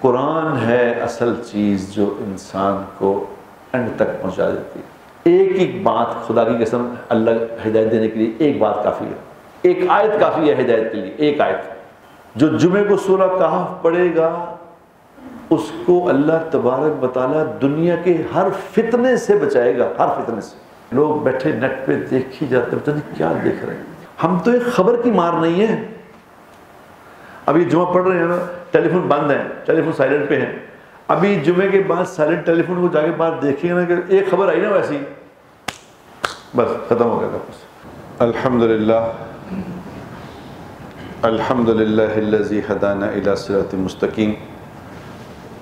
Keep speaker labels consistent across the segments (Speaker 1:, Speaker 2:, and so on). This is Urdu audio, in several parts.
Speaker 1: قرآن ہے اصل چیز جو انسان کو اینڈ تک پہنچا دیتی ہے۔ ایک بات خدا کی قسم، اللہ ہدایت دینے کے لیے ایک بات کافی ہے، ایک آیت کافی ہے ہدایت کے لیے، ایک آیت۔ جو جمعے کو سورہ کہف پڑھے گا اس کو اللہ تبارک و تعالیٰ دنیا کے ہر فتنے سے بچائے گا، ہر فتنے سے۔ لوگ بیٹھے نیٹ پہ دیکھ ہی جاتے ہیں، پتہ نہیں کیا دیکھ رہے ہیں۔ ہم تو ایک خبر کی مار نہیں ہے۔ ابھی جمعہ پڑھ رہے ہیں نا، ٹیلی فون بند ہے، ٹیلی فون سائلنٹ پہ ہے، ابھی جمعے کے بعد سائلنٹ ٹیلی فون کو جا کے باہر دیکھیں گے نا کہ ایک خبر آئی نا ویسی، بس ختم ہو گیا تھا۔ الحمدللہ الحمدللہ الذی ہدانا الی صراط مستقیم،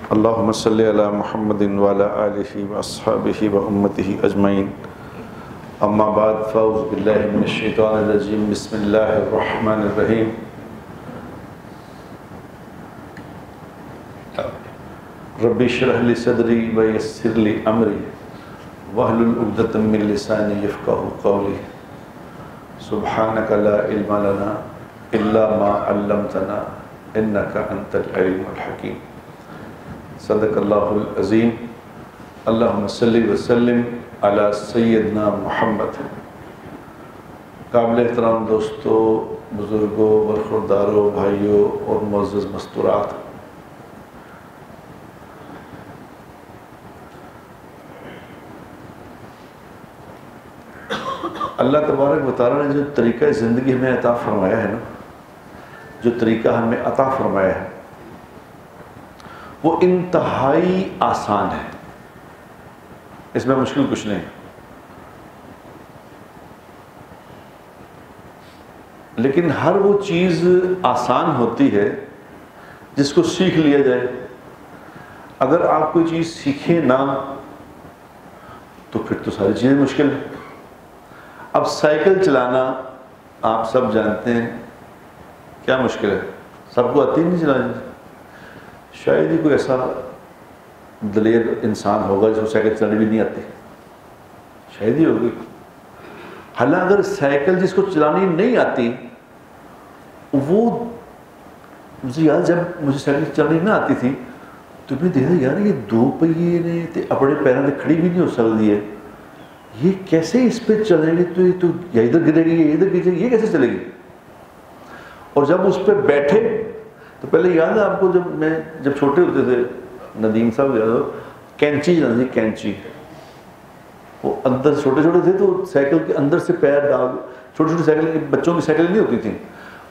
Speaker 1: اللہم صلی علی محمد وعلی آلہ واصحابہ وامتہ اجمعین، اما بعد فاعوذ باللہ من الشیطان الرجیم، بسم اللہ الرحمن الرحیم۔ رب اشرح لی صدری ویسر لی امری واحلل عقدۃ من لسانی یفقہوا قولی، سبحانک لا علم لنا الا ما علمتنا انک انت العلیم الحکیم۔ صدق اللہ العظیم۔ اللہم صلی وسلم علی سیدنا محمد۔ قابل احترام دوستو، بزرگوں، برخورداروں، بھائیوں اور معزز مستورات، اللہ تبارک و تعالیٰ نے جو طریقہ زندگی ہمیں عطا فرمایا ہے نا، جو طریقہ ہمیں عطا فرمایا ہے وہ انتہائی آسان ہے، اس میں مشکل کچھ نہیں۔ لیکن ہر وہ چیز آسان ہوتی ہے جس کو سیکھ لیا جائے۔ اگر آپ کوئی چیز سیکھیں نہ تو پھر تو ساری چیزیں مشکل ہیں۔ اب سائیکل چلانا آپ سب جانتے ہیں کیا مشکل ہے، سب کو آتی نہیں چلانی۔ شاید ہی کوئی ایسا دلیر انسان ہوگا جس کو سائیکل چلانی بھی نہیں آتی، شاید ہی ہوگی۔ حالانکہ اگر سائیکل جس کو چلانی نہیں آتی، وہ مجھے یاد جب مجھے سائیکل چلانی نہ آتی تھی تو میں دیکھا یار یہ دو پہیے نے اپنے پیروں سے کھڑی بھی نہیں ہو سکتی ہے، یہ کیسے اس پہ چلیں گے؟ تو یہ تو یا ادھر گرے گی یا ادھر گرے گی، یہ کیسے چلے گی؟ اور جب اس پہ بیٹھے تو پہلے یاد ہے آپ کو، جب چھوٹے ہوتے تھے، ندیم صاحب یاد ہو، کینچی جانتی، کینچی، وہ اندر چھوٹے چھوٹے تھے تو سائیکل کے اندر سے پیر ڈال، چھوٹی چھوٹی سائیکل، بچوں کی سائیکل نہیں ہوتی تھیں،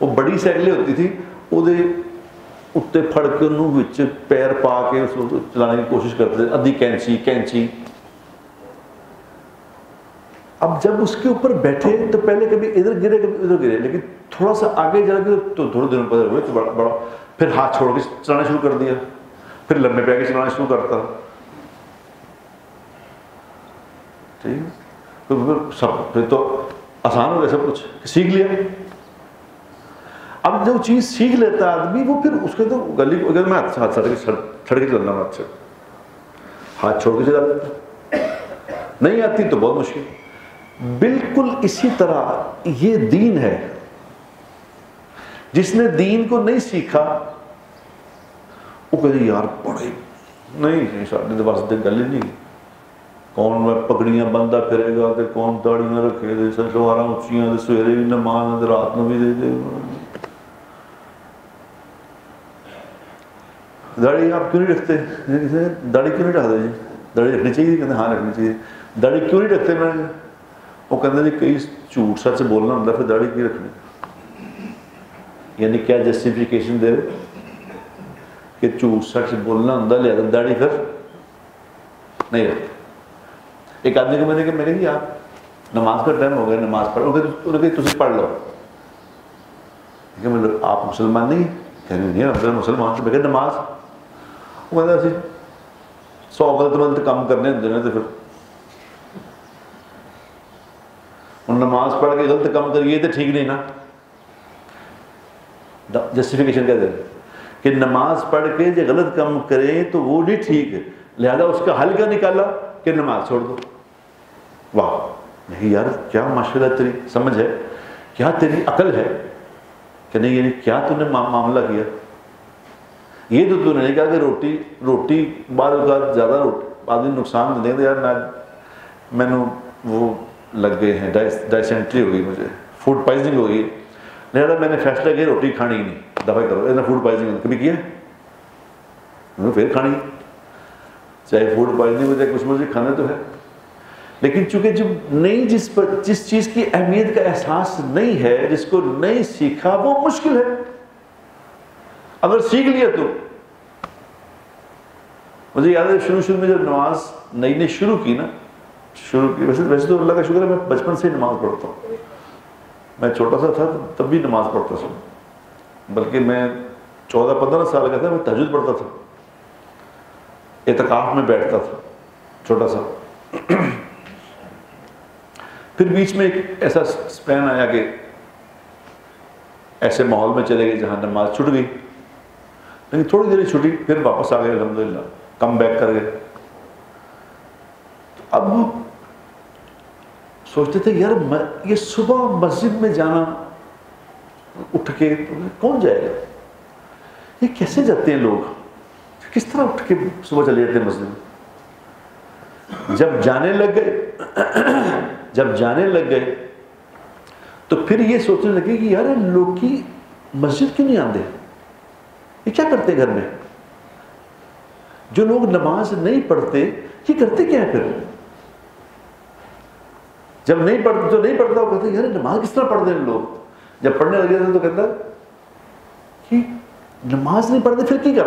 Speaker 1: وہ بڑی سائیکلیں ہوتی تھیں، وہ اتنے پھڑ کے انہوں وچ پیر پا کے اس کو چلانے کی کوشش کرتے تھے، ادھی کینچی۔ اب جب اس کے اوپر بیٹھے تو پہلے کبھی ادھر گرے کبھی ادھر گرے، لیکن تھوڑا سا آگے جا کے تو تھوڑے دنوں پتہ ہوئے تو بڑا پھر ہاتھ چھوڑ کے چلانا شروع کر دیا، پھر لمبے پہ کے چلانا شروع کرتا، ٹھیک ہے، پھر تو آسان ہو گیا سب کچھ، سیکھ لیا۔ اب جو چیز سیکھ لیتا ہے آدمی، وہ پھر اس کے تو گلی اگر میں ہاتھ چھڑ کے چلنا ہوں، اچھا ہاتھ چھوڑ کے چلا لیتا، نہیں آتی تو بہت مشکل۔ بالکل اسی طرح یہ دین ہے، جس نے دین کو نہیں سیکھا وہ کہتے یار پڑھے نہیں، سارے پاس گل ہی نہیں، کون میں پگڑیاں بندہ پھرے گا، کون داڑیاں رکھے دے، سلوار اچیاں، سویرے بھی نماز، رات میں بھی دے دے۔ داڑھی آپ کیوں نہیں رکھتے؟ داڑھی کیوں نہیں رکھتے جی؟ داڑھی رکھنی چاہیے، کہتے ہاں رکھنی چاہیے۔ داڑھی کیوں نہیں رکھتے؟ میں وہ کہتے جی کئی جھوٹ سچ بولنا ہوتا ہے، پھر داڑھی کیوں رکھنی؟ یعنی کیا جسٹیفیکیشن دے کہ جھوٹ سچ بولنا ہوتا ہے لہذا داڑھی پھر نہیں رکھتے۔ ایک آدمی کو میں نے کہا جی آپ نماز کا ٹائم ہو گیا، نماز پڑھو، انہوں نے کہا تسی پڑھ لو۔ آپ مسلمان نہیں؟ کہنے نہیں ہم مسلمان سے بغیر نماز، وہ کہتا سی 100 غلط مند کام کرنے ہوتے ہیں تو پھر نماز پڑھ کے غلط کام کریے تو ٹھیک نہیں نا۔ جسٹیفیکیشن کہتے ہیں کہ نماز پڑھ کے جو غلط کام کرے تو وہ نہیں ٹھیک ہے، لہذا اس کا حل کیا نکالا کہ نماز چھوڑ دو۔ واہ، نہیں یار کیا ماشاءاللہ تیری سمجھ ہے، کیا تیری عقل ہے کہ نہیں، یعنی کیا تو نے معاملہ کیا۔ یہ تو نے نہیں کہا کہ روٹی بعض اوقات زیادہ آدمی نقصان دیں گے، یار میں نے وہ لگ گئے ہیں، ڈائسینٹری ہو گئی، مجھے فوڈ پوائزننگ ہو گئی، لہٰذا میں نے فیصلہ کیا روٹی کھانی ہی نہیں، دفعہ کرو، فوڈ پوائزننگ کبھی کیا پھر کھانی، چاہے فوڈ پوائزننگ ہو چاہے کچھ مرضی کھانا تو ہے، لیکن چونکہ جب نہیں جس چیز کی اہمیت کا احساس نہیں ہے، جس کو نہیں سیکھا، وہ مشکل ہے۔ اگر سیکھ لیا تو مجھے یاد ہے شروع میں جب نماز نئی شروع کی نا، ویسے تو اللہ کا شکر ہے میں بچپن سے ہی نماز پڑھتا ہوں، میں چھوٹا سا تھا تب بھی نماز پڑھتا تھا، بلکہ میں 14-15 سال کا تھا، میں تہجد پڑھتا تھا، اعتکاف میں بیٹھتا تھا چھوٹا سا۔ پھر بیچ میں ایک ایسا سپین آیا کہ ایسے ماحول میں چلے گئے جہاں نماز چھوٹ گئی، لیکن تھوڑی دیر چھٹی، پھر واپس آ گئے، الحمدللہ کم بیک کر گئے۔ اب سوچتے تھے یار یہ صبح مسجد میں جانا، اٹھ کے کون جائے گا، یہ کیسے جاتے ہیں لوگ، کس طرح اٹھ کے صبح چلے جاتے ہیں مسجد میں۔ جب جانے لگ گئے تو پھر یہ سوچنے لگے کہ یار لوگ کی مسجد کیوں نہیں آتے، یہ کیا کرتے گھر میں، جو لوگ نماز نہیں پڑھتے یہ کرتے کیا ہے؟ پھر جب نہیں پڑھتا وہ کہتے یار نماز کس طرح پڑھتے ہیں لوگ، جب پڑھنے لگے تھے تو کہتا کہ نماز نہیں پڑھتے پھر کیا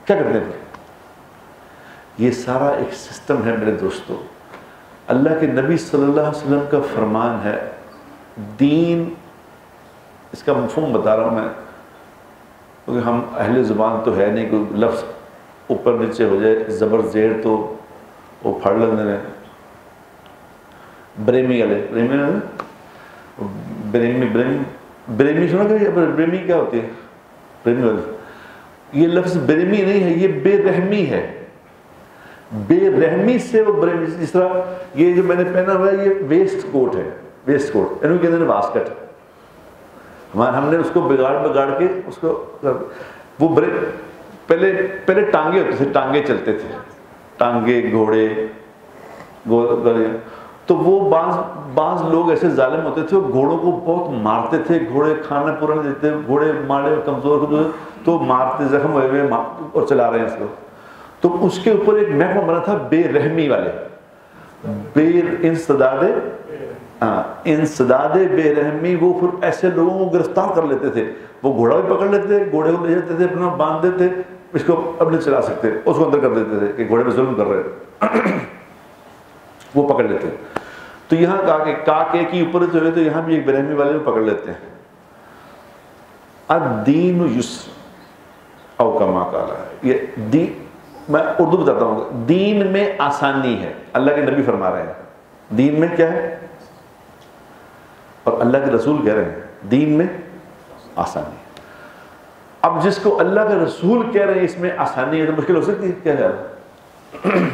Speaker 1: کرتے ہیں؟ یہ سارا ایک سسٹم ہے میرے دوستو۔ اللہ کے نبی صلی اللہ علیہ وسلم کا فرمان ہے، دین، اس کا مفہوم بتا رہا ہوں میں، کیونکہ ہم اہل زبان تو ہے نہیں، کوئی لفظ اوپر نیچے ہو جائے زبر زیر تو وہ پھڑ لینے میں، بریمی سنا کہ بریمی کیا ہوتی ہے؟ بریمی والے، یہ لفظ بریمی نہیں ہے، یہ بے رحمی ہے، بے رحمی سے وہ بریمی، جس طرح یہ جو میں نے پہنا ہوا ہے یہ ویسٹ کوٹ ہے، ویسٹ کوٹ انہوں کے اندر واسکٹ، ہم نے اس کو بگاڑ کے اس کو وہ پہلے ٹانگے ہوتے تھے، ٹانگے چلتے تھے، ٹانگے گھوڑے تو وہ بعض لوگ ایسے ظالم ہوتے تھے، وہ گھوڑوں کو بہت مارتے تھے، گھوڑے کھانا پورا نہیں دیتے، گھوڑے مارے کمزور تو مارتے، زخم ہوئے اور چلا رہے ہیں اس کو، تو اس کے اوپر ایک محکمہ بنا تھا بے رحمی والے، انسداد بے رحمی، وہ پھر ایسے لوگوں کو گرفتار کر لیتے تھے، وہ گھوڑا بھی پکڑ لیتے، گھوڑے کو لے جاتے تھے، اپنا باندھ دیتے، اس کو اب نہیں چلا سکتے، اس کو اندر کر دیتے تھے کہ گھوڑے پہ ظلم کر رہے، وہ پکڑ لیتے۔ تو یہاں کاکے کی اوپر جو ہے تو یہاں بھی ایک بے رحمی والے پکڑ لیتے ہیں۔ الدین یسر او کما قال، یہ دین، میں اردو بتاتا ہوں، دین میں آسانی ہے، اللہ کے نبی فرما رہے ہیں دین میں کیا ہے، اور اللہ کے رسول کہہ رہے ہیں دین میں آسانی ہے۔ اب جس کو اللہ کے رسول کہہ رہے ہیں اس میں آسانی ہے تو مشکل ہو سکتی ہے، کیا خیال؟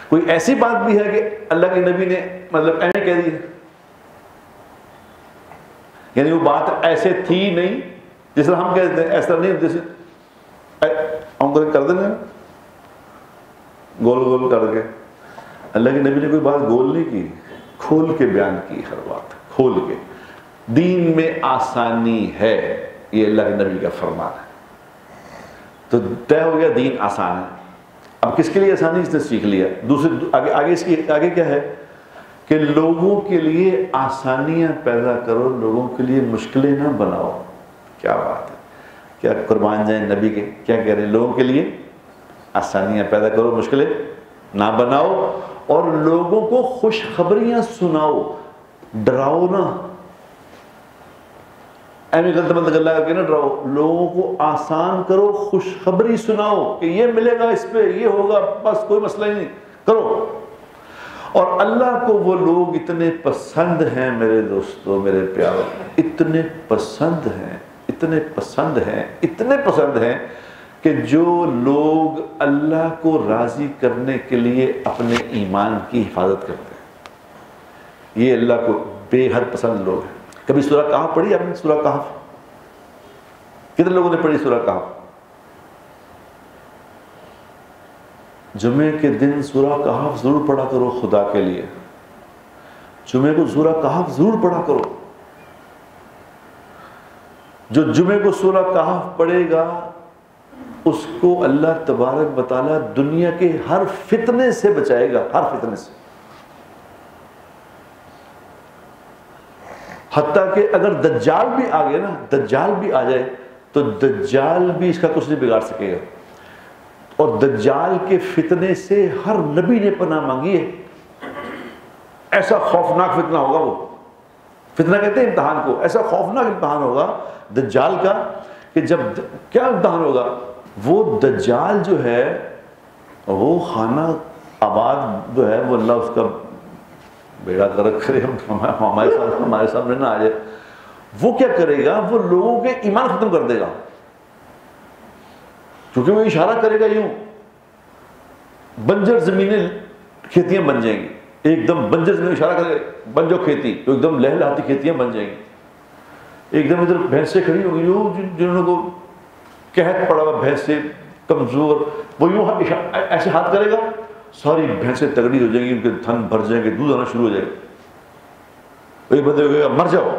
Speaker 1: کوئی ایسی بات بھی ہے کہ اللہ کے نبی نے مطلب ایسے کہہ دی، یعنی وہ بات ایسے تھی نہیں جس طرح ہم کہتے ہیں، ایسا نہیں جیسے ہم کر دینا گول گول کر کے، اللہ کے نبی نے کوئی بات گول نہیں کی، کھول کے بیان کی، ہر بات کھول کے، دین میں آسانی ہے، یہ اللہ کے نبی کا فرمان ہے، تو طے ہو گیا دین آسان ہے۔ اب کس کے لیے آسانی، اس نے سیکھ لیا، آگے اس کی آگے کیا ہے کہ لوگوں کے لیے آسانیاں پیدا کرو، لوگوں کے لیے مشکلیں نہ بناؤ۔ کیا بات ہے، کیا قربان جائیں نبی کے، کیا کہہ رہے ہیں، لوگوں کے لیے آسانیاں پیدا کرو، مشکلیں نہ بناؤ، اور لوگوں کو خوشخبریاں سناؤ، ڈراؤ نہ، ایمی غلط مطلب اللہ کر کے نہ ڈراؤ، لوگوں کو آسان کرو، خوشخبری سناؤ کہ یہ ملے گا، اس پہ یہ ہوگا، بس کوئی مسئلہ ہی نہیں، کرو۔ اور اللہ کو وہ لوگ اتنے پسند ہیں میرے دوستو، میرے پیارو، اتنے پسند ہیں، اتنے پسند ہیں، اتنے پسند ہیں کہ جو لوگ اللہ کو راضی کرنے کے لیے اپنے ایمان کی حفاظت کرتے ہیں، یہ اللہ کو بے حد پسند لوگ ہیں۔ کبھی سورہ کہف پڑھی آپ نے؟ سورہ کہف کتنے لوگوں نے پڑھی سورہ کہف؟ جمعے کے دن سورہ کہف ضرور پڑھا کرو خدا کے لیے، جمعے کو سورہ کہف ضرور پڑھا کرو۔ جو جمعے کو سورہ کہف پڑھے گا اس کو اللہ تبارک و تعالیٰ دنیا کے ہر فتنے سے بچائے گا، ہر فتنے سے۔ حتیٰ کہ اگر دجال بھی آ گیا نا، دجال بھی آ جائے تو دجال بھی اس کا کچھ نہیں بگاڑ سکے گا۔ اور دجال کے فتنے سے ہر نبی نے پناہ مانگی ہے۔ ایسا خوفناک فتنہ ہوگا، وہ فتنہ کہتے ہیں امتحان کو، ایسا خوفناک امتحان ہوگا دجال کا کہ جب کیا امتحان ہوگا، وہ دجال جو ہے وہ خانہ آباد جو ہے وہ اللہ اس کا بیڑا غرق کرے، ہمارے سامنے نہ آ جائے۔ وہ کیا کرے گا، وہ لوگوں کے ایمان ختم کر دے گا، کیونکہ وہ اشارہ کرے گا یوں، بنجر زمینیں کھیتیاں بن جائیں گی، ایک دم بنجر زمین اشارہ کرے بن جاؤ کھیتی، تو ایک دم لہلہاتی کھیتیاں بن جائیں گی۔ ایک دم ادھر بھینسیں کھڑی ہوں گی، جنہوں کو قحط پڑا ہوا، بھینسیں کمزور، وہ یوں ایسے ہاتھ کرے گا، ساری بھینسیں تگڑی ہو جائیں گی، ان کے تھن بھر جائیں گے، دودھ آنا شروع ہو جائے گا۔ ایک بندے کہے گا مر جاؤ،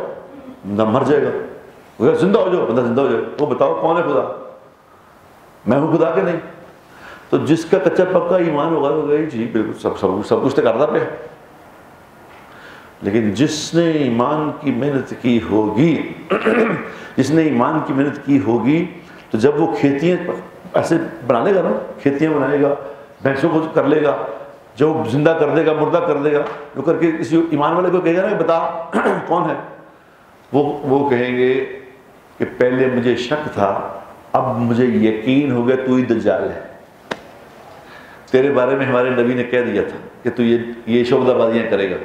Speaker 1: بندہ مر جائے گا، وہ کہے گا زندہ ہو جاؤ، بندہ زندہ ہو جائے گا۔ وہ بتاؤ کون ہے خدا، میں ہوں خدا کہ نہیں؟ تو جس کا کچا پکا ایمان ہوگا وہ کہے جی بالکل سب کچھ تو کرتا پہ، لیکن جس نے ایمان کی محنت کی ہوگی جس نے ایمان کی محنت کی ہوگی تو جب وہ کھیتیاں ایسے بنا لے گا نا، کھیتیاں بنائے گا، بھینسوں کو کر لے گا، جو زندہ کر دے گا، مردہ کر دے گا، جو کر کے کسی ایمان والے کو کہے گا نا کہ بتا کون ہے، وہ کہیں گے کہ پہلے مجھے شک تھا، اب مجھے یقین ہو گیا تو ہی دجال ہے، تیرے بارے میں ہمارے نبی نے کہہ دیا تھا کہ تو یہ شعبدہ بازیاں کرے گا۔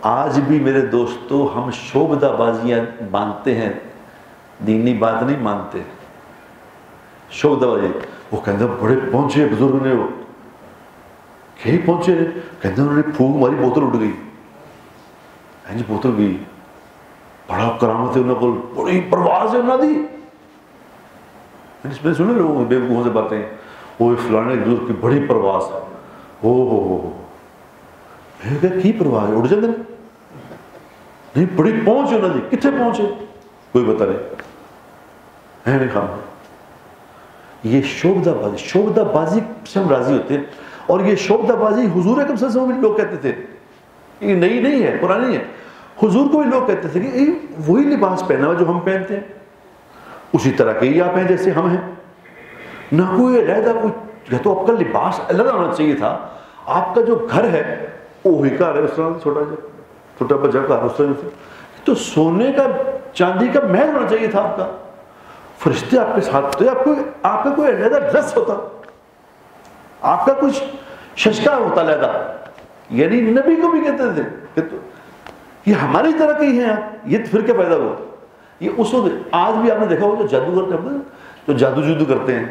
Speaker 1: آج بھی میرے دوستو ہم شعبدہ بازیاں مانتے ہیں، دینی بات نہیں مانتے، شعبدہ بازی۔ وہ کہتے ہیں بڑے پہنچے بزرگ نے، وہ کہیں پہنچے، کہتے ہیں انہوں نے پھونک ماری، بوتل اٹھ گئی، جی بوتل گئی، بڑا کرامت ہے انہوں کو، بڑی پرواز ہے انہوں دی۔ اس میں سنے لوگوں بے وقوفوں سے باتیں، وہ فلانے بزرگ کی بڑی پرواز ہے، ہو میں کہا کی پرواز ہے، اٹھ جاتے نہیں، بڑی پہنچ انہوں دی، کتنے پہنچے کوئی بتا نہیں ہے، نہیں خام۔ یہ شعبدہ بازی سے ہم راضی ہوتے ہیں، اور یہ شعبدہ بازی حضور اکرم صلی اللہ علیہ وسلم بھی لوگ کہتے تھے، یہ نئی نہیں ہے، پرانی ہے، حضور کو بھی لوگ کہتے تھے کہ وہی لباس پہنا ہوا جو ہم پہنتے ہیں، اسی طرح کے ہی آپ ہیں جیسے ہم ہیں، نہ کوئی علیحدہ کوئی، تو آپ کا لباس علیحدہ ہونا چاہیے تھا، آپ کا جو گھر ہے وہی گھر ہے، اس طرح چھوٹا بچہ گھر اس طرح، تو سونے کا چاندی کا محل ہونا چاہیے تھا آپ کا، فرشتے آپ کے ساتھ ہوتے، آپ کا کوئی علیحدہ ڈریس ہوتا، آپ کا کچھ ششکا ہوتا علیحدہ، یعنی نبی کو بھی کہتے تھے کہ یہ ہماری طرح کے ہی ہیں آپ، یہ پھر کیا فائدہ ہوا؟ یہ اس وقت، آج بھی آپ نے دیکھا ہو جو جادوگر کرتے ہیں، جو جادو کرتے ہیں،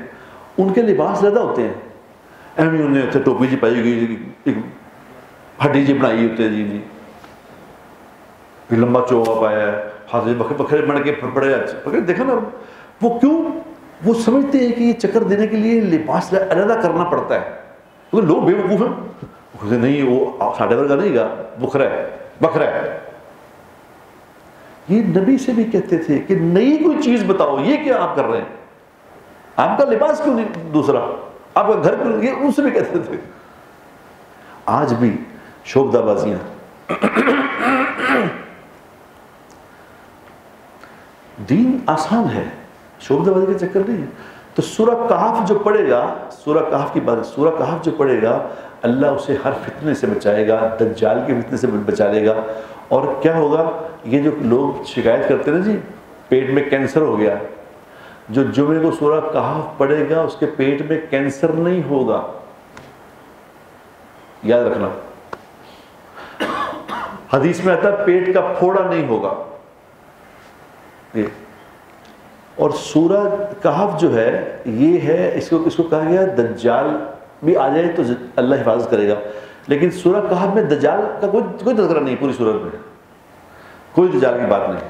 Speaker 1: ان کے لباس زیادہ ہوتے ہیں، اہمی انہیں ٹوپی جی پائی گئی، ایک ہڈی جی بنائی ہوتے ہیں، جی لمبا چوغا پایا ہے، ہاتھ بکھرے بن کے پھڑے پکڑے، دیکھا نا وہ کیوں، وہ سمجھتے ہیں کہ یہ چکر دینے کے لیے لباس علیحدہ کرنا پڑتا ہے، کیونکہ لوگ بے وقوف ہیں، نہیں وہ ساڑھے ورگا نہیں گا، بکھرا ہے۔ یہ نبی سے بھی کہتے تھے کہ نئی کوئی چیز بتاؤ، یہ کیا آپ کر رہے ہیں، آپ کا لباس کیوں نہیں دوسرا، آپ کا گھر کیوں، یہ ان سے بھی کہتے تھے۔ آج بھی شعبدہ بازیاں، دین آسان ہے، شعبدہ بازی کا چکر نہیں ہے۔ تو سورہ کہف جو پڑھے گا، سورہ کہف کی بات، سورہ کہف جو پڑھے گا اللہ اسے ہر فتنے سے بچائے گا، دجال کے فتنے سے بچا لے گا۔ اور کیا ہوگا، یہ جو لوگ شکایت کرتے ہیں نا جی پیٹ میں کینسر ہو گیا، جو جمعے کو سورہ کہف پڑھے گا اس کے پیٹ میں کینسر نہیں ہوگا، یاد رکھنا، حدیث میں آتا ہے پیٹ کا پھوڑا نہیں ہوگا۔ اور سورہ کہف جو ہے یہ ہے، اس کو کہا گیا دجال بھی آ جائے تو اللہ حفاظت کرے گا، لیکن سورہ کہف میں دجال کا کوئی تذکرہ نہیں، پوری سورت میں کوئی دجال کی بات نہیں،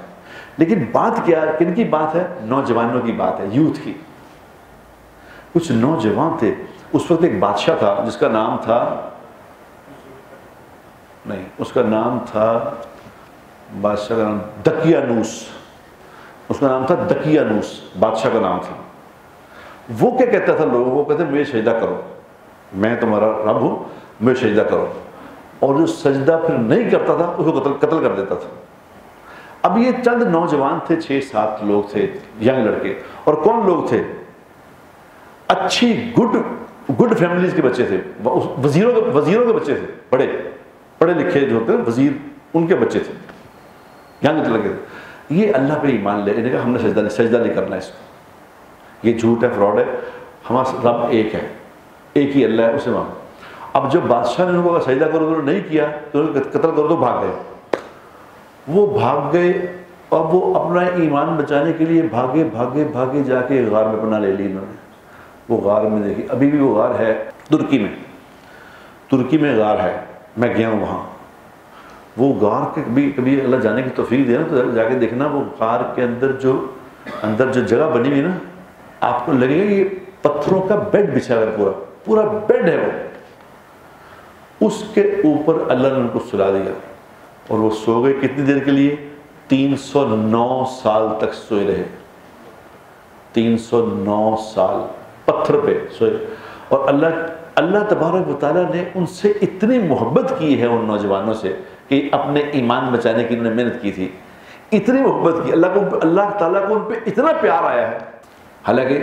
Speaker 1: لیکن بات کیا ہے، کن کی بات ہے؟ نوجوانوں کی بات ہے، یوتھ کی۔ کچھ نوجوان تھے، اس وقت ایک بادشاہ تھا جس کا نام تھا، نہیں اس کا نام تھا، بادشاہ کا نام دقیانوس، اس کا نام تھا دقیانوس، بادشاہ کا نام تھا۔ وہ کیا کہتا تھا لوگوں کو؟ کہتے مجھے سجدہ کرو، میں تمہارا رب ہوں، مجھے سجدہ کرو، اور جو سجدہ پھر نہیں کرتا تھا اس کو قتل کر دیتا تھا۔ اب یہ چند نوجوان تھے، 6-7 لوگ تھے، ینگ لڑکے، اور کون لوگ تھے؟ اچھی گڈ فیملیز کے بچے تھے، وزیروں کے بچے تھے، بڑے پڑھے لکھے جو ہوتے ہیں وزیر، ان کے بچے تھے، ینگ لڑکے تھے۔ یہ اللہ پہ ایمان لے، انہیں کہا ہم نے سجدہ نہیں کرنا اس کو، یہ جھوٹ ہے، فراڈ ہے، ہمارا رب ایک ہے، ایک ہی اللہ ہے، اسے مانو۔ اب جب بادشاہ نے ان کو سجدہ کرو تو نہیں کیا تو قتل کرو، تو بھاگ گئے، وہ بھاگ گئے، اور وہ اپنا ایمان بچانے کے لیے بھاگے جا کے غار میں پناہ لے لی انہوں نے۔ وہ غار میں دیکھی، ابھی بھی وہ غار ہے ترکی میں غار ہے، میں گیا ہوں وہاں۔ وہ غار کے کبھی اللہ جانے کی توفیق دے نا تو جا کے دیکھنا، وہ غار کے اندر جو جگہ بنی ہوئی نا، آپ کو لگے گا یہ پتھروں کا بیڈ بچھا ہوا، پورا بیڈ ہے وہ، اس کے اوپر اللہ نے ان کو سلا دیا، اور وہ سو گئے کتنی دیر کے لیے؟ 309 سال تک سوئے رہے، 309 سال پتھر پہ سوئے۔ اور اللہ تبارک و تعالیٰ نے ان سے اتنی محبت کی ہے، ان نوجوانوں سے، کہ اپنے ایمان بچانے کی انہوں نے محنت کی تھی، اتنی محبت کی، اللہ تعالیٰ کو ان پہ اتنا پیار آیا ہے۔ حالانکہ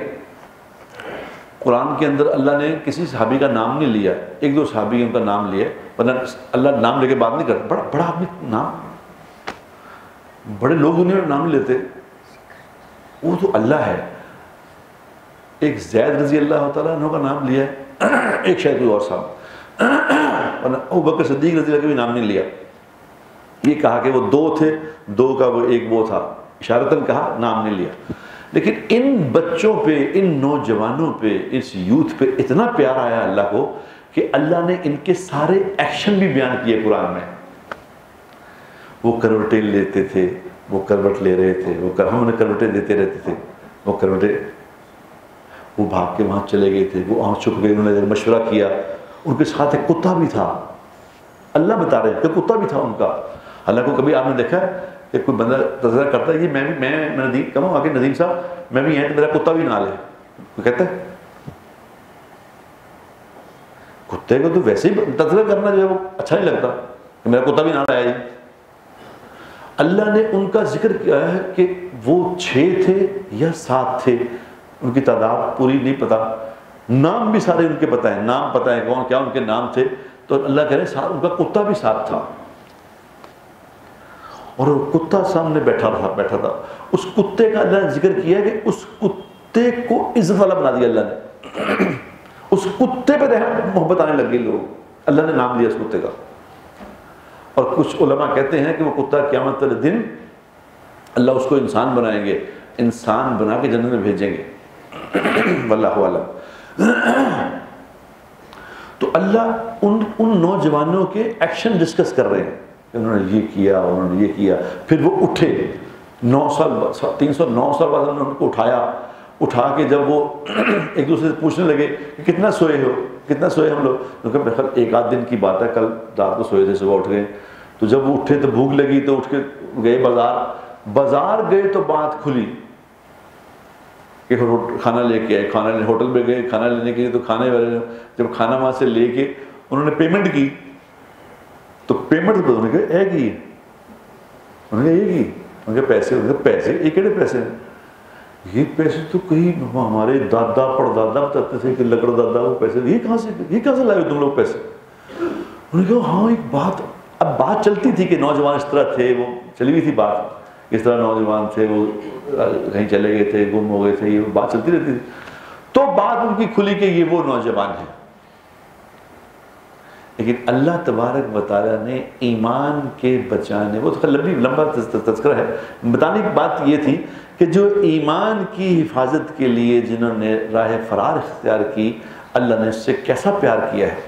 Speaker 1: قرآن کے اندر اللہ نے کسی صحابی کا نام نہیں لیا، 1-2 صحابی ان کا نام لیا، ورنہ اللہ نام لے کے بات نہیں کرتا، بڑا آدمی نام، بڑے لوگ دنیا میں نام نہیں لیتے، وہ تو اللہ ہے۔ ایک زید رضی اللہ تعالیٰ عنہ کا نام لیا ہے، ایک شاید کوئی اور صاحب، ورنہ ابوبکر صدیق رضی اللہ کا بھی نام نہیں لیا۔ یہ کہا کہ وہ 2 تھے، 2 کا وہ ایک وہ تھا، اشارتاً کہا، نام نہیں لیا۔ لیکن ان بچوں پہ، ان نوجوانوں پہ، اس یوتھ پہ اتنا پیار آیا اللہ کو کہ اللہ نے ان کے سارے ایکشن بھی بیان کیے قرآن میں۔ وہ کروٹیں لیتے تھے، وہ کروٹ لے رہے تھے، ہم انہیں کروٹیں دیتے رہتے تھے، وہ کروٹیں، وہ بھاگ کے وہاں چلے گئے تھے، وہ وہاں چھپ گئے، انہوں نے مشورہ کیا، ان کے ساتھ ایک کتا بھی تھا، اللہ بتا رہے ہیں کہ کتا بھی تھا ان کا۔ اللہ کو کبھی آپ نے دیکھا ہے کہ کوئی بندہ تذکرہ کرتا ہے کہ میں ندیم کہوں آ کے ندیم صاحب میں بھی یہاں میرا کتا بھی نہ لے، وہ کہتا ہے کتے کو تو ویسے ہی تذکرہ کرنا جو ہے وہ اچھا نہیں لگتا کہ میرا کتا بھی نہ لایا جی۔ اللہ نے ان کا ذکر کیا ہے کہ وہ 6 تھے یا 7 تھے، ان کی تعداد پوری نہیں پتا، نام بھی سارے ان کے پتہ ہیں، نام پتہ ہے کون کیا ان کے نام تھے، تو اللہ کہہ رہے ان کا کتا بھی ساتھ تھا، اور وہ کتا سامنے بیٹھا تھا۔ اس کتے کا اللہ نے ذکر کیا کہ اس کتے کو عزت والا بنا دیا اللہ نے، اس کتے پہ محبت آنے لگ گئی لوگ، اللہ نے نام لیا اس کتے کا۔ اور کچھ علماء کہتے ہیں کہ وہ کتا قیامت والے دن اللہ اس کو انسان بنائیں گے، انسان بنا کے جنت میں بھیجیں گے، واللہ اعلم۔ تو اللہ ان نوجوانوں کے ایکشن ڈسکس کر رہے ہیں، انہوں نے یہ کیا، انہوں نے یہ کیا، پھر وہ اٹھے 309 سال بعد انہوں نے ان کو اٹھا کے جب وہ ایک دوسرے سے پوچھنے لگے کہ کتنا سوئے ہم لوگ، کیونکہ میرے خیال 1 دن کی بات ہے، کل رات کو سوئے تھے، صبح اٹھ گئے، تو جب وہ اٹھے تو بھوک لگی تو اٹھ کے گئے بازار گئے تو بات کھلی کہ کھانا لے کے آئے، ہوٹل پہ گئے کھانا لینے کے لیے، تو کھانے والے نے جب کھانا وہاں سے لے کے انہوں نے پیمنٹ کی، تو پیمنٹ انہوں نے کہا ایک ہی، انہوں نے یہ کی، ان کے پیسے یہ کہڑے پیسے ہیں؟ یہ پیسے تو کہیں ہمارے دادا پردادا بتاتے تھے کہ لکڑ دادا وہ پیسے، یہ کہاں سے لائے ہو تم لوگ پیسے؟ انہوں نے کہا ہاں ایک بات، اب بات چلتی تھی کہ نوجوان اس طرح تھے، وہ چلی ہوئی تھی بات، اس طرح نوجوان تھے، وہ کہیں چلے گئے تھے، گم ہو گئے تھے، یہ بات چلتی رہتی تھی، تو بات ان کی کھلی کہ یہ وہ نوجوان ہیں۔ لیکن اللہ تبارک و تعالیٰ نے ایمان کے بچانے، وہ تو لمبا تذکرہ ہے، بتانے کی بات یہ تھی کہ جو ایمان کی حفاظت کے لیے جنہوں نے راہ فرار اختیار کی، اللہ نے اس سے کیسا پیار کیا ہے،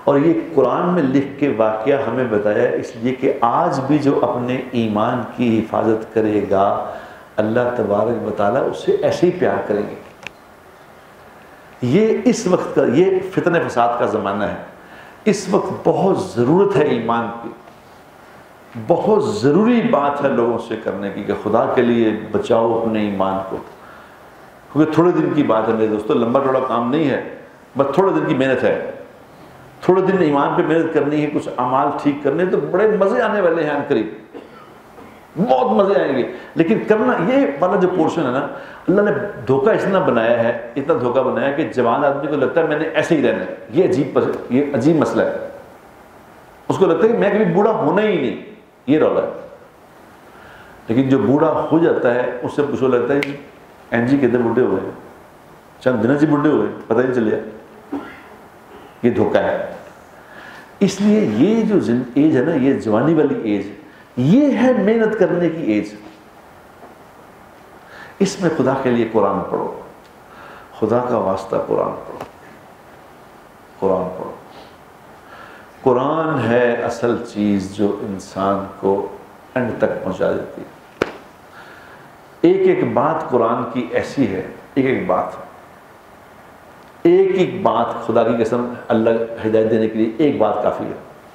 Speaker 1: اور یہ قرآن میں لکھ کے واقعہ ہمیں بتایا، اس لیے کہ آج بھی جو اپنے ایمان کی حفاظت کرے گا اللہ تبارک و تعالیٰ اس سے ایسے ہی پیار کریں گے۔ یہ اس وقت کا، یہ فتنہ فساد کا زمانہ ہے، اس وقت بہت ضرورت ہے ایمان کی، بہت ضروری بات ہے لوگوں سے کرنے کی کہ خدا کے لیے بچاؤ اپنے ایمان کو، کیونکہ تھوڑے دن کی بات ہے میرے دوستو، لمبا ٹوڑا کام نہیں ہے، بس تھوڑے دن کی محنت ہے، تھوڑے دن ایمان پہ محنت کرنی ہے، کچھ اعمال ٹھیک کرنے تو بڑے مزے آنے والے ہیں عنقریب، بہت مزے آئیں گے، لیکن کرنا یہ والا جو پورشن ہے نا، اللہ نے دھوکہ اتنا بنایا ہے، اتنا دھوکہ بنایا کہ جوان آدمی کو لگتا ہے میں نے ایسے ہی رہنا ہے، یہ عجیب مسئلہ ہے، اس کو لگتا ہے کہ میں کبھی بوڑھا ہونا ہی نہیں، یہ رولا ہے۔ لیکن جو بوڑھا ہو جاتا ہے اس سے پوچھو لگتا ہے کہ این جی کتنے بوڑھے ہوئے ہیں، چند دنوں سے بوڑھے ہوئے، پتہ نہیں چلیا، یہ دھوکہ ہے۔ اس لیے یہ جو ایج ہے نا، یہ جوانی والی ایج، یہ ہے محنت کرنے کی ایج، اس میں خدا کے لیے قرآن پڑھو، خدا کا واسطہ قرآن پڑھو، قرآن پڑھو۔ قرآن ہے اصل چیز جو انسان کو اینڈ تک پہنچا دیتی ہے۔ ایک ایک بات قرآن کی ایسی ہے، ایک ایک بات، ایک ایک بات، خدا کی قسم اللہ ہدایت دینے کے لیے ایک بات کافی ہے،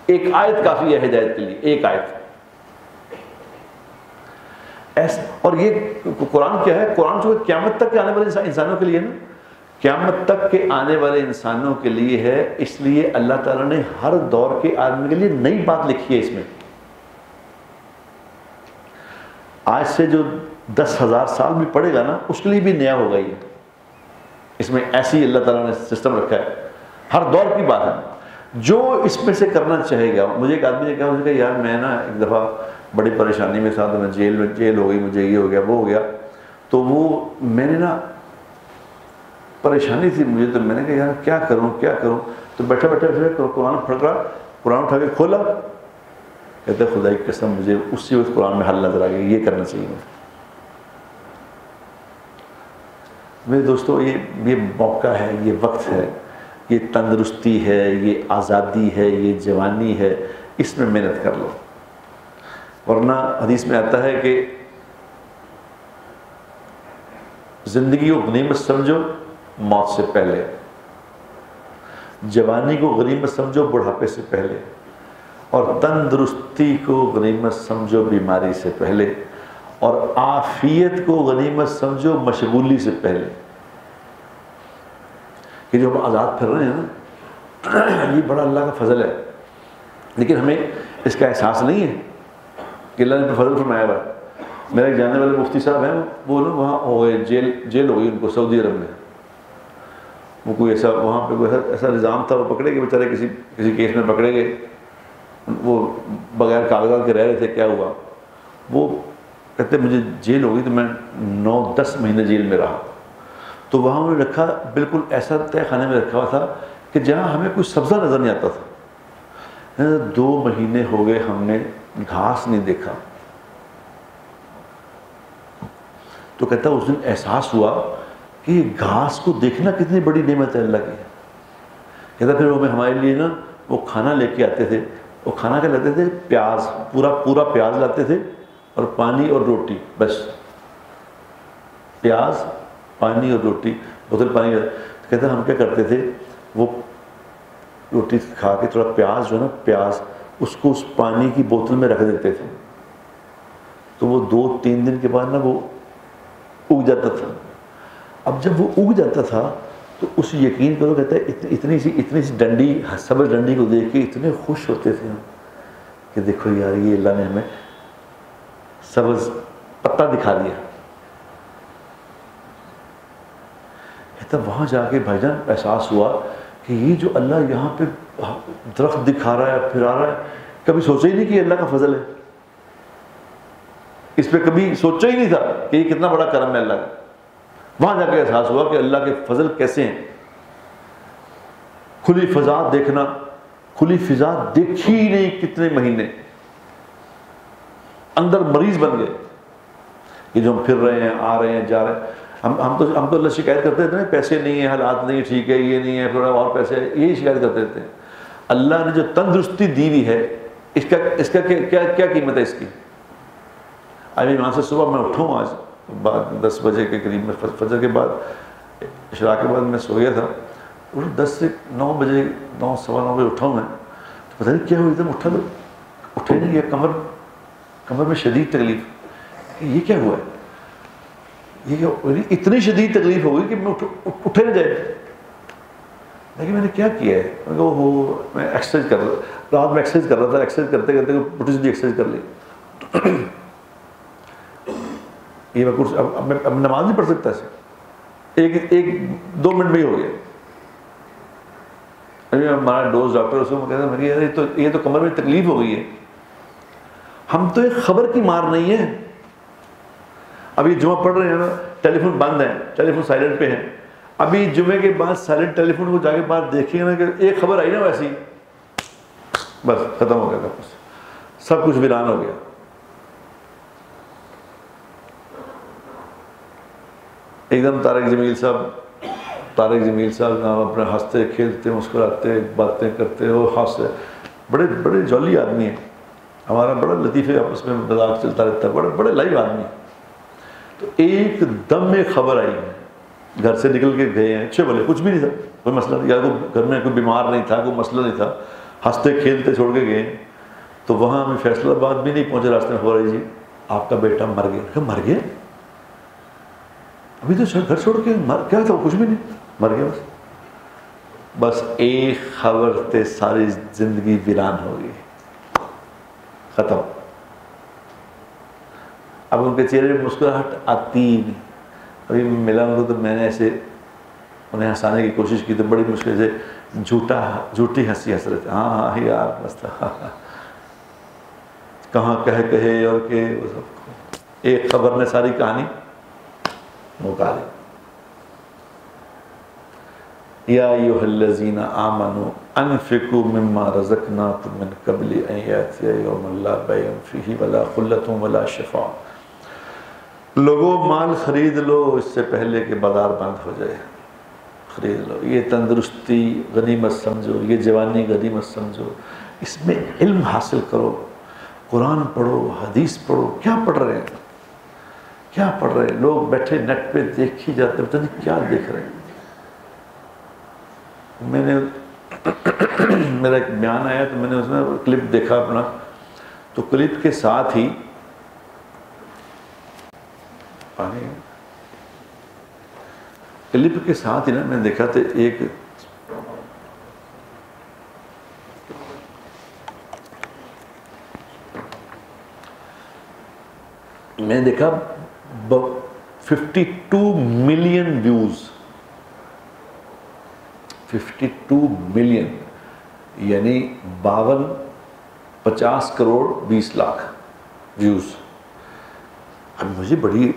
Speaker 1: ایک آیت کافی ہے ہدایت کے لیے، ایک آیت۔ ایسا، اور یہ قرآن کیا ہے؟ قرآن جو قیامت تک کے آنے والے انسانوں کے لیے نا، قیامت تک کے آنے والے انسانوں کے لیے ہے، اس لیے اللہ تعالیٰ نے ہر دور کے آدمی کے لیے نئی بات لکھی ہے اس میں۔ آج سے جو 10,000 سال بھی پڑے گا نا، اس کے لیے بھی نیا ہوگا یہ، اس میں ایسی اللہ تعالیٰ نے سسٹم رکھا ہے، ہر دور کی بات ہے، جو اس میں سے کرنا چاہے گا۔ مجھے ایک آدمی نے کہا، مجھے کہا یار میں نا ایک دفعہ بڑی پریشانی میں تھا، تو میں جیل ہو گئی، مجھے یہ ہو گیا وہ ہو گیا، تو وہ میں نے نا پریشانی تھی مجھے، تو میں نے کہا یار کیا کروں کیا کروں، تو بیٹھا بیٹھا قرآن پکڑا، قرآن اٹھا کے کھولا، کہتے خدا کی قسم مجھے اسی وقت قرآن میں حل نظر آ گیا، یہ کرنا چاہیے مجھے۔ میرے دوستو، یہ موقع ہے، یہ وقت ہے، یہ تندرستی ہے، یہ آزادی ہے، یہ جوانی ہے، اس میں محنت کر لو، ورنہ حدیث میں آتا ہے کہ زندگی کو غنیمت سمجھو موت سے پہلے، جوانی کو غنیمت سمجھو بڑھاپے سے پہلے، اور تندرستی کو غنیمت سمجھو بیماری سے پہلے، اور عافیت کو غنیمت سمجھو مشغولی سے پہلے۔ کہ جو ہم آزاد پھر رہے ہیں نا، یہ بڑا اللہ کا فضل ہے، لیکن ہمیں اس کا احساس نہیں ہے کہ اللہ نے فضل فرمایا ہوا ہے۔ میرے ایک جاننے والے مفتی صاحب ہیں، وہ لوگ وہاں ہو گئے، جیل ہو گئی ان کو سعودی عرب میں، وہ کوئی ایسا وہاں پہ کوئی ایسا نظام تھا، وہ پکڑے گئے بیچارے، کسی کیس میں پکڑے گئے، وہ بغیر کاغذات کے رہ رہے تھے، کیا ہوا، وہ کہتے مجھے جیل ہو گئی، تو میں 9-10 مہینے جیل میں رہا، تو وہاں انہوں نے رکھا بالکل ایسا تہہ خانے میں رکھا ہوا تھا کہ جہاں ہمیں کوئی سبزہ نظر نہیں آتا تھا، 2 مہینے ہو گئے ہم نے گھاس نہیں دیکھا۔ تو کہتا اس دن احساس ہوا کہ گھاس کو دیکھنا کتنی بڑی نعمت ہے اللہ کی۔ کہتا پھر وہ ہمارے لیے نا وہ کھانا لے کے آتے تھے، وہ کھانا کیا لاتے تھے؟ پیاز، پورا پیاز لاتے تھے اور پانی اور روٹی، بس پیاز، پانی اور روٹی، بوتل پانی۔ کہتا ہم کیا کرتے تھے، وہ روٹی کھا کے تھوڑا پیاز جو ہے نا، پیاز اس کو اس پانی کی بوتل میں رکھ دیتے تھے، تو وہ 2-3 دن کے بعد نا وہ اگ جاتا تھا۔ اب جب وہ اگ جاتا تھا تو اس یقین کرو، کہتا ہے اتنی سی ڈنڈی، سبز ڈنڈی کو دیکھ کے اتنے خوش ہوتے تھے ہم کہ دیکھو یار یہ اللہ نے ہمیں سبز پتہ دکھا دیا۔ کہتا وہاں جا کے بھائی جان احساس ہوا کہ یہ جو اللہ یہاں پہ درخت دکھا رہا ہے، پھرا رہا ہے، کبھی سوچا ہی نہیں کہ یہ اللہ کا فضل ہے، اس پہ کبھی سوچا ہی نہیں تھا کہ یہ کتنا بڑا کرم ہے اللہ کا۔ وہاں جا کے احساس ہوا کہ اللہ کے فضل کیسے ہیں۔ کھلی فضا دیکھنا، کھلی فضا دیکھی ہی نہیں کتنے مہینے، اندر مریض بن گئے کہ جو ہم پھر رہے ہیں، آ رہے ہیں، جا رہے ہیں۔ ہم تو اللہ شکایت کرتے تھے نا، پیسے نہیں ہیں، حالات نہیں ٹھیک ہے، یہ نہیں ہے، تھوڑا اور پیسے، یہی شکایت کرتے تھے۔ اللہ نے جو تندرستی دی ہوئی ہے، اس کا کیا قیمت ہے اس کی؟ آج ایمان سے صبح میں اٹھوں، آج بعد 10 بجے کے قریب میں فجر کے بعد اشراق کے بعد میں سو گیا تھا. 10 سے 9 بجے 9 سوا 9 بجے اٹھا ہوں میں, تو پتہ نہیں کیا ہوا, ایک دم اٹھا تو اٹھے نہیں گیا, کمر میں شدید تکلیف. یہ کیا ہوا ہے, یہ کیا, اتنی شدید تکلیف ہو گئی کہ میں اٹھے نہ جائے. لیکن میں نے کیا کیا ہے, میں ایکسرسائز کر رہا تھا, رات میں ایکسرسائز کر رہا تھا, ایکسرسائز کرتے کرتے پوٹی سی ایکسرسائز کر لی. یہ میں اب نماز نہیں پڑھ سکتا ایسے, ایک 2 منٹ میں ہی ہو گیا. ابھی ہمارا دوست ڈاکٹر اس کو کہتا ہے یار یہ تو کمر میں تکلیف ہو گئی ہے. ہم تو ایک خبر کی مار نہیں ہے. ابھی جمعہ پڑھ رہے ہیں نا, ٹیلی فون بند ہے, ٹیلی فون سائلنٹ پہ ہے. ابھی جمعے کے بعد سائلنٹ ٹیلی فون کو جا کے بعد دیکھیں گے نا کہ ایک خبر آئی نا ویسی, بس ختم ہو گیا تھا, سب کچھ ویران ہو گیا. ایک دم طارق جمیل صاحب نام اپنے ہنستے کھیلتے مسکراتے باتیں کرتے, اور ہنستے, بڑے بڑے جولی آدمی ہیں. ہمارا بڑا لطیفے آپس میں مذاق چلتا رہتا ہے, بڑے بڑے لائیو آدمی ہیں. تو ایک دم میں خبر آئی ہے, گھر سے نکل کے گئے ہیں, اچھے بھلے, کچھ بھی نہیں تھا, کوئی مسئلہ نہیں, یا کوئی گھر میں کوئی بیمار نہیں تھا, کوئی مسئلہ نہیں تھا, ہنستے کھیلتے چھوڑ کے گئے. تو وہاں ہمیں فیصلہ آباد بھی نہیں پہنچے, راستے میں ہو رہی جی آپ کا بیٹا مر گیا. کہ مر گیا, ابھی تو گھر چھوڑ کے کیا تھا, کچھ بھی نہیں, مر گیا بس ایک خبر تے ساری زندگی ویران ہو گئی, ختم. اب ان کے چہرے پہ مسکراہٹ آتی نہیں. ابھی ملا ان کو تو میں نے ایسے انہیں ہنسانے کی کوشش کی تو بڑی مشکل سے جھوٹی ہنسی ہنس رہے تھے. ہاں یار بس تھا, کہاں کہے اور کہ ایک خبر نے ساری کہانی مکا لی. یا ایھا الذین آمنوا انفقوا مما رزقناکم من قبل ان یأتی یوم لا بیع فیہ ولا خلۃ ولا شفاعۃ. لوگوں مال خرید لو اس سے پہلے کہ بازار بند ہو جائے, خرید لو. یہ تندرستی غنیمت سمجھو, یہ جوانی غنیمت سمجھو, اس میں علم حاصل کرو, قرآن پڑھو, حدیث پڑھو. کیا پڑھ رہے ہیں, کیا پڑھ رہے ہیں لوگ بیٹھے نیٹ پہ دیکھ ہی جاتے, پتہ نہیں کیا دیکھ رہے ہیں. میں نے میرا ایک بیان آیا تو میں نے اس میں کلپ دیکھا اپنا, تو کلپ کے ساتھ ہی نا میں نے دیکھا تھا ایک میں نے دیکھا 52 ملین ویوز, 52 ملین یعنی 50 کروڑ 20 لاکھ ویوز. اب مجھے بڑی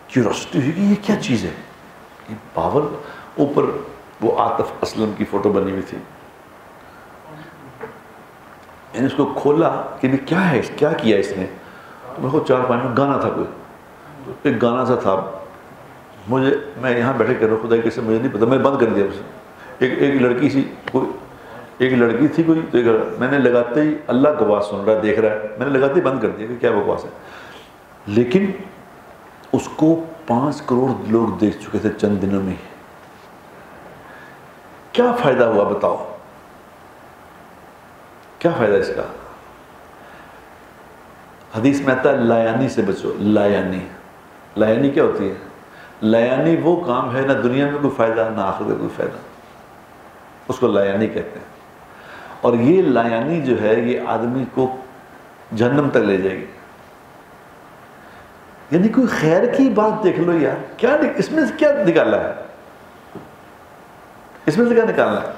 Speaker 1: کیوریوسٹی ہوئی کہ یہ کیا چیز ہے. 52 اوپر وہ عاطف اسلم کی فوٹو بنی ہوئی تھی. میں نے اس کو کھولا کہ بھی کیا ہے, کیا کیا اس نے. تو میرے کو 4-5 میں گانا تھا, کوئی ایک گانا سا تھا. میں یہاں بیٹھے کر رہا ہوں, خدا کیسے مجھے نہیں پتا, میں نے بند کر دیا اسے. ایک لڑکی سی, ایک لڑکی تھی کوئی, تو میں نے لگاتے ہی, اللہ گواہ سن رہا ہے, دیکھ رہا ہے, میں نے لگاتے ہی بند کر دیا کہ کیا بکواس ہے. لیکن اس کو 5 کروڑ لوگ دیکھ چکے تھے چند دنوں میں. کیا فائدہ ہوا بتاؤ, کیا فائدہ اس کا. حدیث میں آتا ہے لایانی سے بچو. لایانی کیا ہوتی ہے؟ لایانی وہ کام ہے نہ دنیا میں کوئی فائدہ نہ آخرت میں کوئی فائدہ, اس کو لایانی کہتے ہیں. اور یہ لایانی جو ہے یہ آدمی کو جہنم تک لے جائے گی. یعنی کوئی خیر کی بات دیکھ لو یار, کیا اس میں سے کیا نکالا ہے, اس میں سے کیا نکالنا ہے.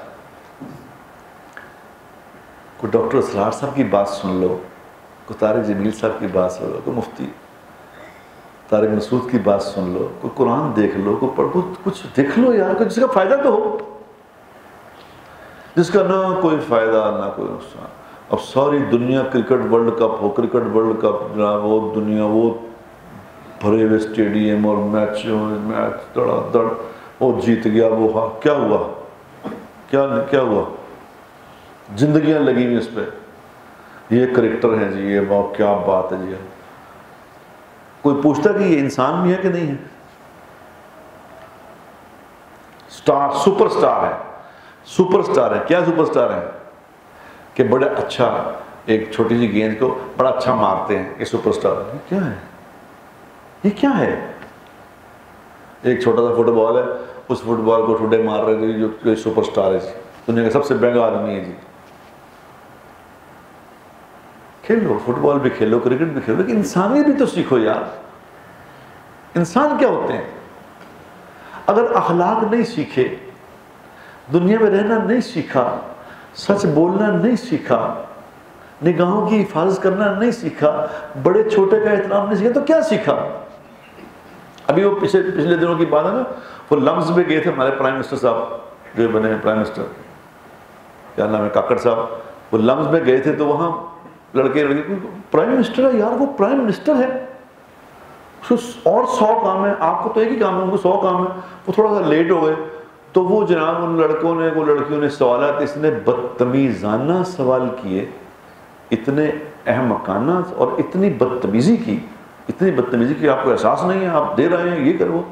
Speaker 1: کوئی ڈاکٹر اسرار صاحب کی بات سن لو, کوئی طارق جمیل صاحب کی بات سن لو, کوئی مفتی طارق مسعود کی بات سن لو, کوئی قرآن دیکھ لو, کوئی پڑھو, کچھ دیکھ لو یار, کوئی جس کا فائدہ تو ہو, جس کا نہ کوئی فائدہ نہ کوئی نقصان. اب ساری دنیا کرکٹ ورلڈ کپ ہو, کرکٹ ورلڈ کپ, وہ دنیا وہ بھرے ہوئے اسٹیڈیم اور میچ دڑا دڑ, وہ جیت گیا, وہ ہاں, کیا ہوا, کیا ہوا. زندگیاں لگی ہوئی اس پہ, یہ کریکٹر ہیں جی, یہ کیا بات ہے جی. کوئی پوچھتا کہ یہ انسان بھی ہے کہ نہیں ہے؟ سٹار، سپر سٹار ہے، سپر سٹار ہے. کیا سپر سٹار ہے؟ کہ بڑا اچھا ایک چھوٹی سی گیند کو بڑا اچھا مارتے ہیں، یہ سپر سٹار ہے. یہ کیا ہے؟ یہ کیا ہے؟ ایک چھوٹا سا فٹ بال ہے، اس فٹ بال کو ٹھڈے مار رہے تھے جو سپر سٹار ہے جی، دنیا کا سب سے مہنگا آدمی ہے جی. کھیلو، فٹ بال بھی کھیلو، کرکٹ بھی کھیلو، لیکن انسانیت بھی تو سیکھو یار. انسان کیا ہوتے ہیں؟ اگر اخلاق نہیں سیکھے، دنیا میں رہنا نہیں سیکھا، سچ بولنا نہیں سیکھا، نگاہوں کی حفاظت کرنا نہیں سیکھا، بڑے چھوٹے کا احترام نہیں سیکھا، تو کیا سیکھا؟ ابھی وہ پچھلے دنوں کی بات ہے نا، وہ لمز میں گئے تھے ہمارے پرائم منسٹر صاحب جو بنے پرائم منسٹر، کیا نام ہے، کاکڑ صاحب. وہ لمز میں گئے تھے تو وہاں لڑکے پرائم منسٹر ہے یار، وہ پرائم منسٹر ہے، اور 100 کام ہے، آپ کو تو ایک ہی کام ہے، ان کو 100 کام ہے. وہ تھوڑا سا لیٹ ہو گئے تو وہ جناب ان لڑکوں نے، وہ لڑکیوں نے سوالات اس نے بدتمیزانہ سوال کیے، اتنے احمقانہ اور اتنی بدتمیزی کی، اتنی بدتمیزی کی آپ کو احساس نہیں ہے، آپ دے رہے ہیں، یہ کرو.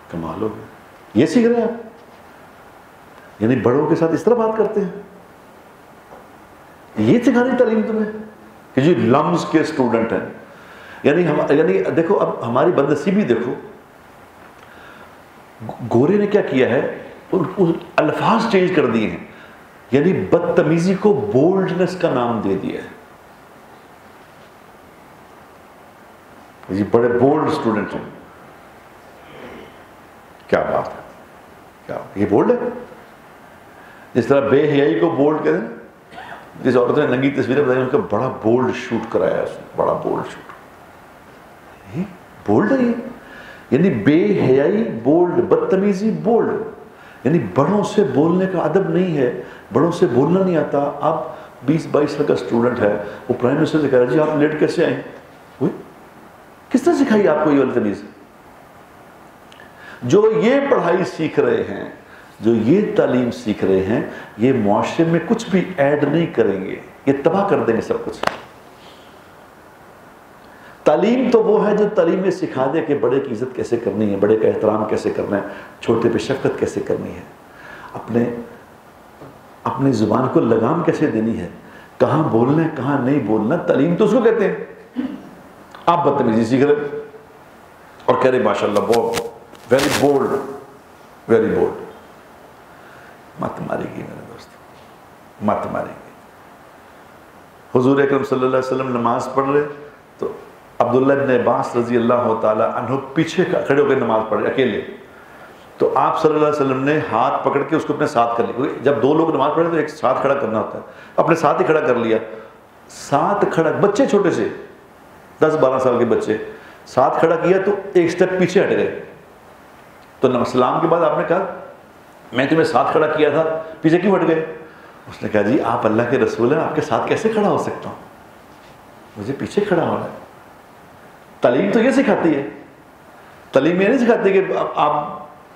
Speaker 1: کمال ہو گیا. یہ سیکھ رہے ہیں آپ؟ یعنی بڑوں کے ساتھ اس طرح بات کرتے ہیں؟ یہ سکھانی تعلیم تمہیں کہ جی لمز کے اسٹوڈنٹ ہیں. یعنی دیکھو اب ہماری بدنصیبی دیکھو، گورے نے کیا کیا ہے، الفاظ چینج کر دیے ہیں. یعنی بدتمیزی کو بولڈنس کا نام دے دیا ہے. یہ بڑے بولڈ اسٹوڈنٹ ہیں. کیا بات ہے، کیا یہ بولڈ ہے؟ جس طرح بے حیائی کو بولڈ کہتے ہیں. جس عورت نے ننگی تصویریں بتائی ان کا بڑا بولڈ شوٹ کرایا اس نے، بڑا بولڈ شوٹ. یہ بولڈ ہے یہ، یعنی بے حیائی بولڈ، بدتمیزی بولڈ. یعنی بڑوں سے بولنے کا ادب نہیں ہے، بڑوں سے بولنا نہیں آتا. آپ 20-22 سال کا اسٹوڈنٹ ہے، وہ پرائم منسٹر سے کہہ رہا ہے جی آپ لیٹ کیسے آئیں؟ کس طرح سکھائی آپ کو یہ والی تمیز؟ جو یہ پڑھائی سیکھ رہے ہیں، جو یہ تعلیم سیکھ رہے ہیں، یہ معاشرے میں کچھ بھی ایڈ نہیں کریں گے، یہ تباہ کر دیں گے سب کچھ. تعلیم تو وہ ہے جو تعلیم میں سکھا دے کہ بڑے کی عزت کیسے کرنی ہے، بڑے کا احترام کیسے کرنا ہے، چھوٹے پہ شفقت کیسے کرنی ہے، اپنے زبان کو لگام کیسے دینی ہے، کہاں بولنا ہے کہاں نہیں بولنا. تعلیم تو اس کو کہتے ہیں. آپ بدتمیزی سیکھ رہے اور کہہ رہے ماشاءاللہ بہت ویری بولڈ، ویری بولڈ. مت مارے گی میرے دوست، مت مارے گی. حضور اکرم صلی اللہ علیہ وسلم نماز پڑھ رہے تو عبداللہ بن عباس رضی اللہ تعالیٰ عنہ پیچھے کھڑے ہو کے نماز پڑھ رہے اکیلے. تو آپ صلی اللہ علیہ وسلم نے ہاتھ پکڑ کے اس کو اپنے ساتھ کر لیا، کیونکہ جب 2 لوگ نماز پڑھے تو ایک ساتھ کھڑا کرنا ہوتا ہے. اپنے ساتھ ہی کھڑا کر لیا. ساتھ کھڑا، بچے چھوٹے سے 10-12 سال کے بچے، ساتھ کھڑا کیا تو ایک سٹیپ پیچھے ہٹ گئے. تو سلام کے بعد آپ نے کہا میں تمہیں ساتھ کھڑا کیا تھا، پیچھے کیوں ہٹ گئے؟ اس نے کہا جی آپ اللہ کے رسول ہیں، آپ کے ساتھ کیسے کھڑا ہو سکتا ہوں، مجھے پیچھے کھڑا ہونا ہے. تعلیم تو یہ سکھاتی ہے، تعلیم یہ نہیں سکھاتی کہ آپ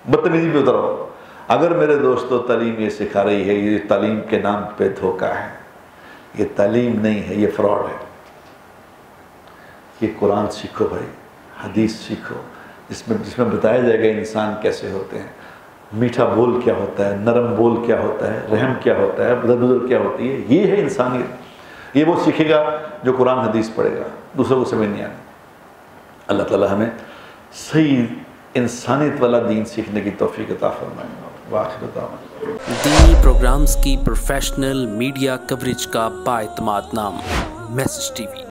Speaker 1: بدتمیزی پہ اتر آؤ. اگر میرے دوستو تعلیم یہ سکھا رہی ہے، یہ تعلیم کے نام پہ دھوکہ ہے، یہ تعلیم نہیں ہے، یہ فراڈ ہے. یہ قرآن سیکھو بھائی، حدیث سیکھو، جس میں بتایا جائے گا انسان کیسے ہوتے ہیں، میٹھا بول کیا ہوتا ہے، نرم بول کیا ہوتا ہے، رحم کیا ہوتا ہے، بدر کیا ہوتی ہے. یہ ہے انسانیت. یہ وہ سیکھے گا جو قرآن حدیث پڑھے گا، دوسروں کو سمجھ نہیں آنا. اللہ تعالی ہمیں صحیح انسانیت والا دین سیکھنے کی توفیق عطا فرمائے. واخر دعوانا
Speaker 2: دینی پروگرامز کی پروفیشنل میڈیا کوریج کا بااعتماد نام میسج ٹی وی.